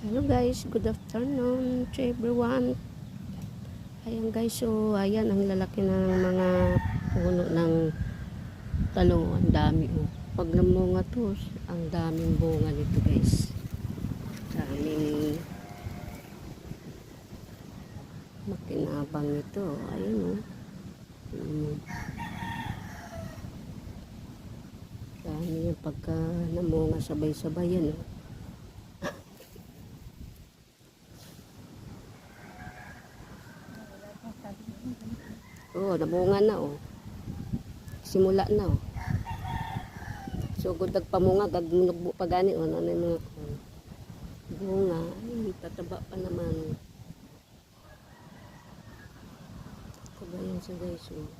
Hello guys, good afternoon to everyone. Ayan guys, so ayan ang lalaki ng mga puno ng talong. Ang dami oh. Pag namunga to, ang daming bunga nito guys. Daming makinabang nito. Ayun oh. Dami yung pagka namunga sabay-sabay yan oh. Oh, namunga na oh. Simula na oh. So kung nagpamunga, gagmunugbo pa gani oh. Ano yung mga bunga. Ay, tataba pa naman. Ito ba yan sa guys oh.